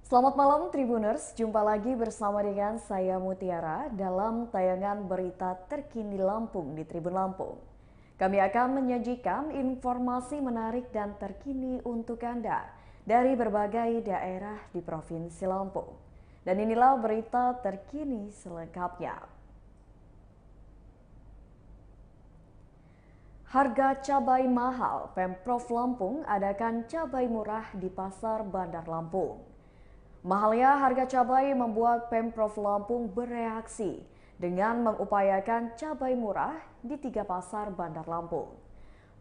Selamat malam Tribuners, jumpa lagi bersama dengan saya Mutiara dalam tayangan berita terkini Lampung di Tribun Lampung. Kami akan menyajikan informasi menarik dan terkini untuk Anda dari berbagai daerah di Provinsi Lampung. Dan inilah berita terkini selengkapnya. Harga cabai mahal, Pemprov Lampung adakan cabai murah di Pasar Bandar Lampung. Mahalnya harga cabai membuat Pemprov Lampung bereaksi dengan mengupayakan cabai murah di 3 pasar Bandar Lampung.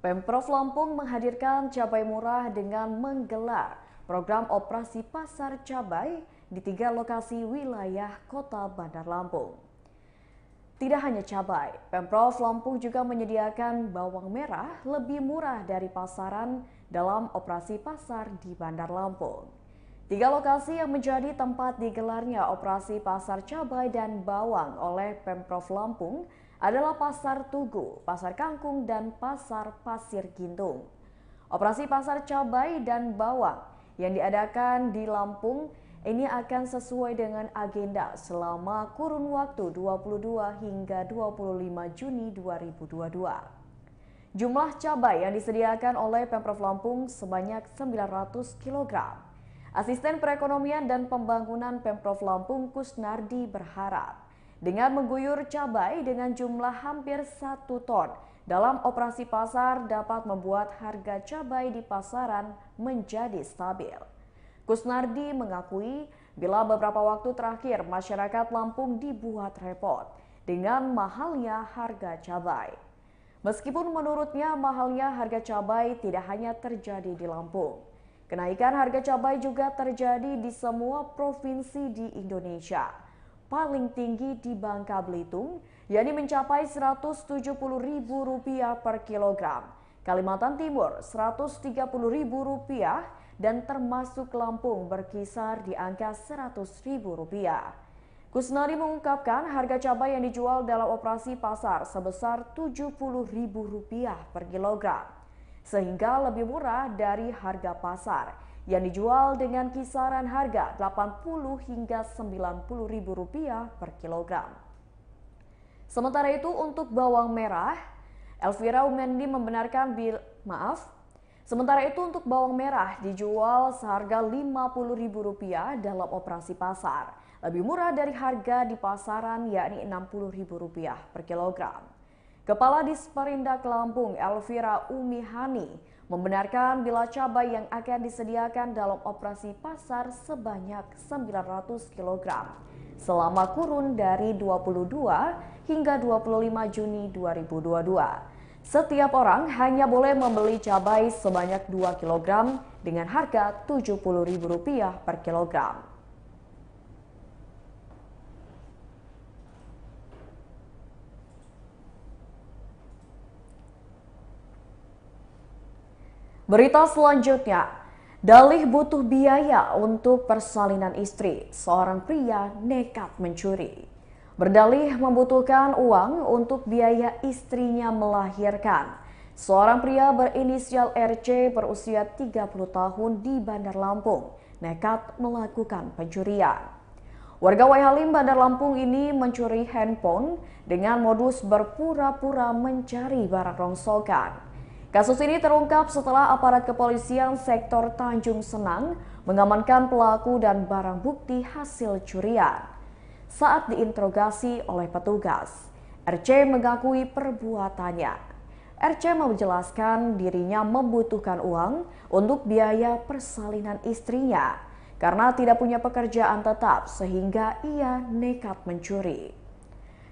Pemprov Lampung menghadirkan cabai murah dengan menggelar program operasi pasar cabai di 3 lokasi wilayah kota Bandar Lampung. Tidak hanya cabai, Pemprov Lampung juga menyediakan bawang merah lebih murah dari pasaran dalam operasi pasar di Bandar Lampung. 3 lokasi yang menjadi tempat digelarnya operasi pasar cabai dan bawang oleh Pemprov Lampung adalah Pasar Tugu, Pasar Kangkung, dan Pasar Pasir Gintung. Operasi pasar cabai dan bawang yang diadakan di Lampung ini akan sesuai dengan agenda selama kurun waktu 22 hingga 25 Juni 2022. Jumlah cabai yang disediakan oleh Pemprov Lampung sebanyak 900 kg. Asisten Perekonomian dan Pembangunan Pemprov Lampung Kusnardi berharap dengan mengguyur cabai dengan jumlah hampir 1 ton dalam operasi pasar dapat membuat harga cabai di pasaran menjadi stabil. Kusnardi mengakui bila beberapa waktu terakhir masyarakat Lampung dibuat repot dengan mahalnya harga cabai. Meskipun menurutnya mahalnya harga cabai tidak hanya terjadi di Lampung. Kenaikan harga cabai juga terjadi di semua provinsi di Indonesia. Paling tinggi di Bangka Belitung, yakni mencapai Rp170.000 per kilogram. Kalimantan Timur Rp130.000 dan termasuk Lampung berkisar di angka Rp100.000. Kusnari mengungkapkan harga cabai yang dijual dalam operasi pasar sebesar Rp70.000 per kilogram, sehingga lebih murah dari harga pasar yang dijual dengan kisaran harga Rp80 hingga Rp90.000 per kilogram. Sementara itu untuk bawang merah, Elvira Umendi membenarkan Sementara itu untuk bawang merah dijual seharga Rp50.000 dalam operasi pasar, lebih murah dari harga di pasaran yakni Rp60.000 per kilogram. Kepala Disperindak Lampung Elvira Umihani membenarkan bila cabai yang akan disediakan dalam operasi pasar sebanyak 900 kg selama kurun dari 22 hingga 25 Juni 2022. Setiap orang hanya boleh membeli cabai sebanyak 2 kg dengan harga Rp70.000 per kilogram. Berita selanjutnya, dalih butuh biaya untuk persalinan istri, seorang pria nekat mencuri. Berdalih membutuhkan uang untuk biaya istrinya melahirkan. Seorang pria berinisial RC berusia 30 tahun di Bandar Lampung nekat melakukan pencurian. Warga Waihalim Bandar Lampung ini mencuri handphone dengan modus berpura-pura mencari barang rongsokan. Kasus ini terungkap setelah aparat kepolisian sektor Tanjung Senang mengamankan pelaku dan barang bukti hasil curian. Saat diinterogasi oleh petugas, RC mengakui perbuatannya. RC menjelaskan dirinya membutuhkan uang untuk biaya persalinan istrinya karena tidak punya pekerjaan tetap sehingga ia nekat mencuri.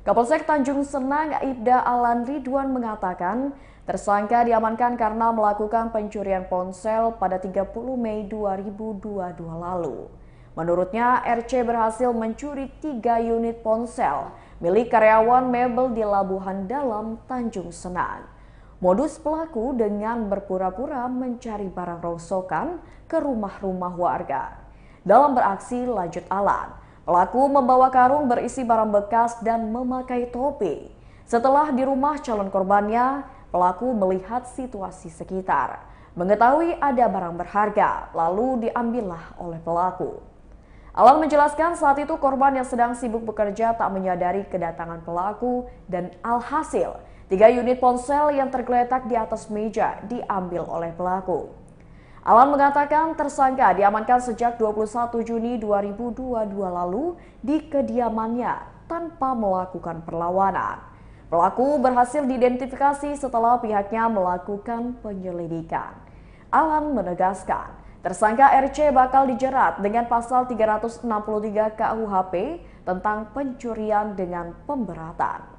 Kapolsek Tanjung Senang Ibda Alan Ridwan mengatakan tersangka diamankan karena melakukan pencurian ponsel pada 30 Mei 2022 lalu. Menurutnya, RC berhasil mencuri 3 unit ponsel milik karyawan mebel di Labuhan Dalam, Tanjung Senang. Modus pelaku dengan berpura-pura mencari barang rongsokan ke rumah-rumah warga. Dalam beraksi lanjut Alan, pelaku membawa karung berisi barang bekas dan memakai topi. Setelah di rumah calon korbannya, pelaku melihat situasi sekitar, mengetahui ada barang berharga, lalu diambillah oleh pelaku. Alan menjelaskan saat itu korban yang sedang sibuk bekerja tak menyadari kedatangan pelaku dan alhasil 3 unit ponsel yang tergeletak di atas meja diambil oleh pelaku. Alan mengatakan tersangka diamankan sejak 21 Juni 2022 lalu di kediamannya tanpa melakukan perlawanan. Pelaku berhasil diidentifikasi setelah pihaknya melakukan penyelidikan. Alan menegaskan, tersangka RC bakal dijerat dengan pasal 363 KUHP tentang pencurian dengan pemberatan.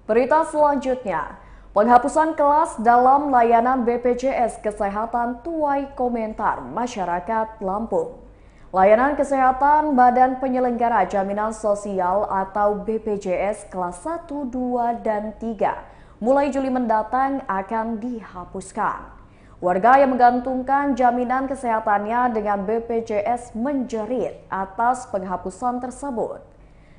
Berita selanjutnya, penghapusan kelas dalam layanan BPJS Kesehatan tuai komentar masyarakat Lampung. Layanan Kesehatan Badan Penyelenggara Jaminan Sosial atau BPJS kelas 1, 2, dan 3 mulai Juli mendatang akan dihapuskan. Warga yang menggantungkan jaminan kesehatannya dengan BPJS menjerit atas penghapusan tersebut.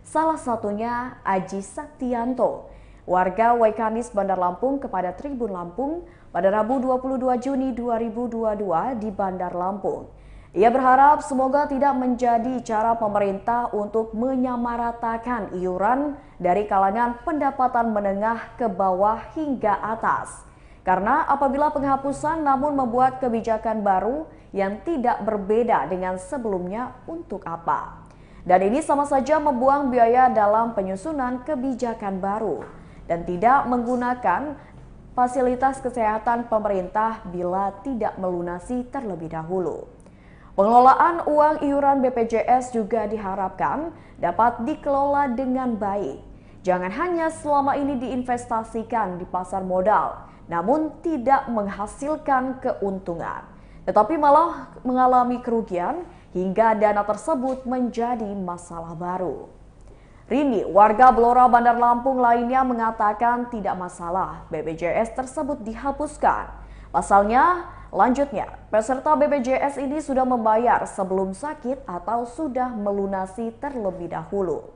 Salah satunya Aji Saktianto, warga Waikanis Bandar Lampung kepada Tribun Lampung pada Rabu 22 Juni 2022 di Bandar Lampung. Ia berharap semoga tidak menjadi cara pemerintah untuk menyamaratakan iuran dari kalangan pendapatan menengah ke bawah hingga atas. Karena apabila penghapusan namun membuat kebijakan baru yang tidak berbeda dengan sebelumnya untuk apa? Dan ini sama saja membuang biaya dalam penyusunan kebijakan baru dan tidak menggunakan fasilitas kesehatan pemerintah bila tidak melunasi terlebih dahulu. Pengelolaan uang iuran BPJS juga diharapkan dapat dikelola dengan baik. Jangan hanya selama ini diinvestasikan di pasar modal, namun tidak menghasilkan keuntungan, tetapi malah mengalami kerugian hingga dana tersebut menjadi masalah baru. Rini, warga Blora Bandar Lampung lainnya mengatakan tidak masalah BPJS tersebut dihapuskan. Pasalnya, lanjutnya, peserta BPJS ini sudah membayar sebelum sakit atau sudah melunasi terlebih dahulu.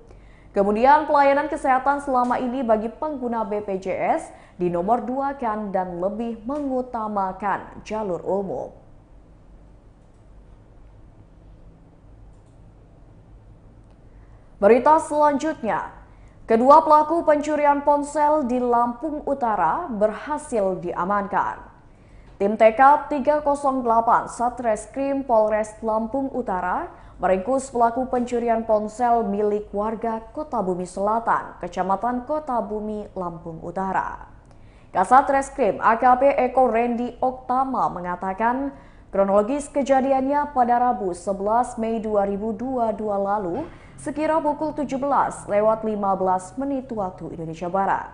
Kemudian pelayanan kesehatan selama ini bagi pengguna BPJS dinomor 2-kan dan lebih mengutamakan jalur umum. Berita selanjutnya, kedua pelaku pencurian ponsel di Lampung Utara berhasil diamankan. Tim TK 308 Satreskrim Polres Lampung Utara meringkus pelaku pencurian ponsel milik warga Kota Bumi Selatan, Kecamatan Kota Bumi, Lampung Utara. Kasat Reskrim AKP Eko Randy Oktama mengatakan kronologis kejadiannya pada Rabu 11 Mei 2022 lalu sekira pukul 17:15 waktu Indonesia Barat.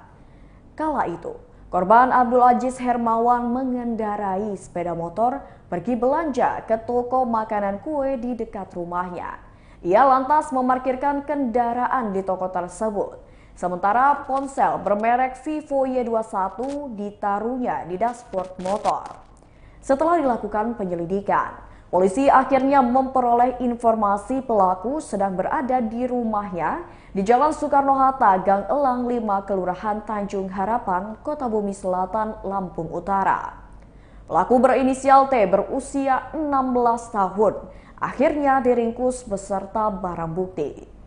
Kala itu, korban Abdul Aziz Hermawan mengendarai sepeda motor pergi belanja ke toko makanan kue di dekat rumahnya. Ia lantas memarkirkan kendaraan di toko tersebut. Sementara ponsel bermerek Vivo Y21 ditaruhnya di dashboard motor. Setelah dilakukan penyelidikan, polisi akhirnya memperoleh informasi pelaku sedang berada di rumahnya di Jalan Soekarno-Hatta, Gang Elang 5, Kelurahan Tanjung Harapan, Kota Bumi Selatan, Lampung Utara. Pelaku berinisial T berusia 16 tahun, akhirnya diringkus beserta barang bukti.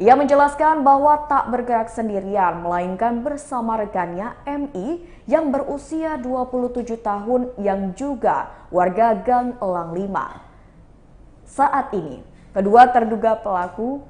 Ia menjelaskan bahwa tak bergerak sendirian, melainkan bersama rekannya MI yang berusia 27 tahun yang juga warga Gang Elang 5. Saat ini, kedua terduga pelaku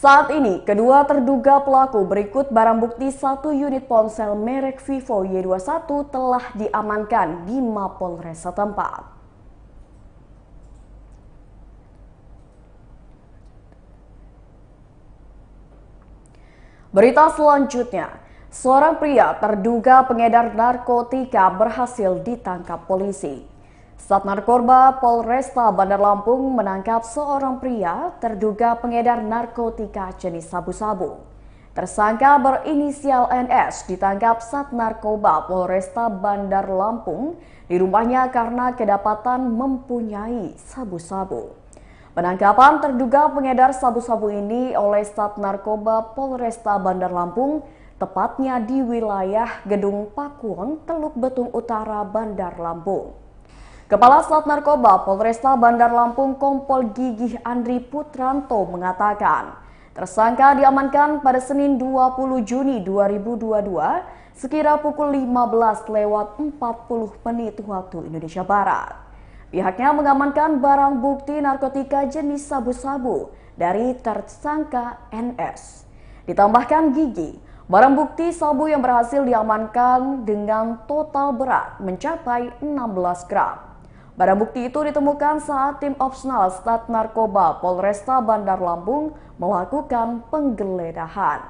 Saat ini, kedua terduga pelaku berikut barang bukti 1 unit ponsel merek Vivo Y21 telah diamankan di Mapolres setempat. Berita selanjutnya, seorang pria terduga pengedar narkotika berhasil ditangkap polisi. Sat Narkoba Polresta Bandar Lampung menangkap seorang pria terduga pengedar narkotika jenis sabu-sabu. Tersangka berinisial NS ditangkap Sat Narkoba Polresta Bandar Lampung di rumahnya karena kedapatan mempunyai sabu-sabu. Penangkapan terduga pengedar sabu-sabu ini oleh Sat Narkoba Polresta Bandar Lampung, tepatnya di wilayah Gedung Pakuwon, Teluk Betung Utara, Bandar Lampung. Kepala Sat Narkoba Polresta Bandar Lampung Kompol Gigih Andri Putranto mengatakan, tersangka diamankan pada Senin 20 Juni 2022 sekira pukul 15:40 waktu Indonesia Barat. Pihaknya mengamankan barang bukti narkotika jenis sabu-sabu dari tersangka NS. Ditambahkan Gigi, barang bukti sabu yang berhasil diamankan dengan total berat mencapai 16 gram. Barang bukti itu ditemukan saat tim opsional Sat Narkoba Polresta Bandar Lampung melakukan penggeledahan.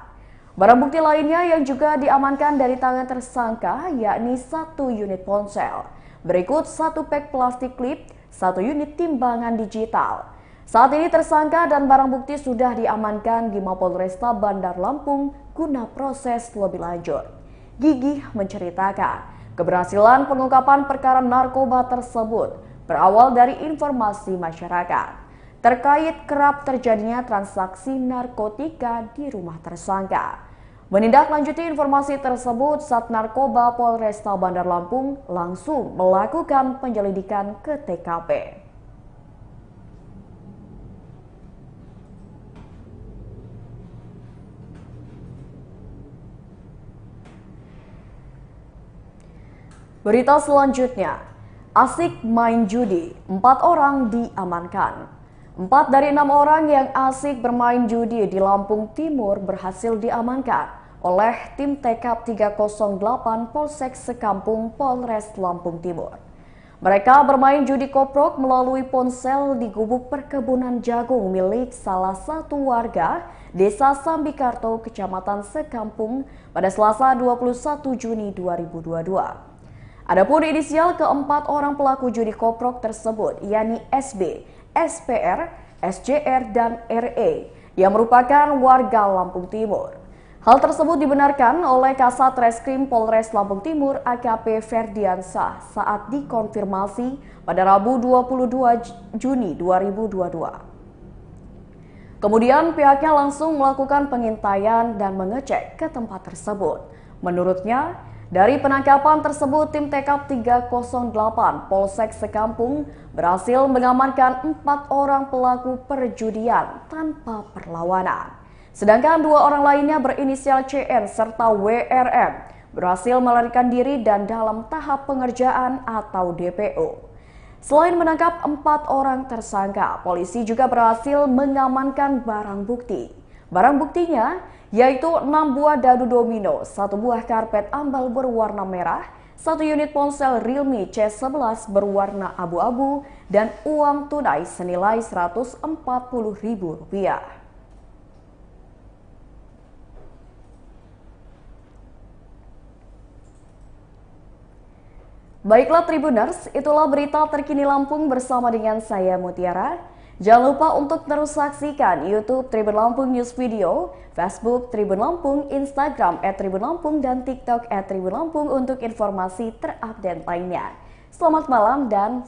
Barang bukti lainnya yang juga diamankan dari tangan tersangka yakni 1 unit ponsel, berikut 1 pak plastik klip, 1 unit timbangan digital. Saat ini tersangka dan barang bukti sudah diamankan di Mapolresta Bandar Lampung guna proses lebih lanjut. Gigih menceritakan, keberhasilan pengungkapan perkara narkoba tersebut berawal dari informasi masyarakat terkait kerap terjadinya transaksi narkotika di rumah tersangka. Menindaklanjuti informasi tersebut, Sat Narkoba Polresta Bandar Lampung langsung melakukan penyelidikan ke TKP. Berita selanjutnya, asik main judi, 4 orang diamankan. 4 dari 6 orang yang asik bermain judi di Lampung Timur berhasil diamankan oleh tim TKP 308 Polsek Sekampung Polres Lampung Timur. Mereka bermain judi koprok melalui ponsel di gubuk perkebunan jagung milik salah satu warga Desa Sambikarto, Kecamatan Sekampung pada Selasa 21 Juni 2022. Adapun inisial keempat orang pelaku judi koprok tersebut yakni SB, SPR, SJR, dan RE yang merupakan warga Lampung Timur. Hal tersebut dibenarkan oleh Kasat Reskrim Polres Lampung Timur AKP Ferdiansah saat dikonfirmasi pada Rabu 22 Juni 2022. Kemudian pihaknya langsung melakukan pengintaian dan mengecek ke tempat tersebut. Menurutnya, dari penangkapan tersebut, tim TKP 308 Polsek Sekampung berhasil mengamankan 4 orang pelaku perjudian tanpa perlawanan. Sedangkan 2 orang lainnya berinisial CN serta WRM berhasil melarikan diri dan dalam tahap pengerjaan atau DPO. Selain menangkap 4 orang tersangka, polisi juga berhasil mengamankan barang bukti. Barang buktinya yaitu 6 buah dadu domino, 1 buah karpet ambal berwarna merah, 1 unit ponsel Realme C11 berwarna abu-abu, dan uang tunai senilai Rp140.000. Baiklah Tribuners, itulah berita terkini Lampung bersama dengan saya Mutiara. Jangan lupa untuk terus saksikan YouTube Tribun Lampung News Video, Facebook Tribun Lampung, Instagram @tribunlampung, dan TikTok @tribunlampung untuk informasi terupdate lainnya. Selamat malam dan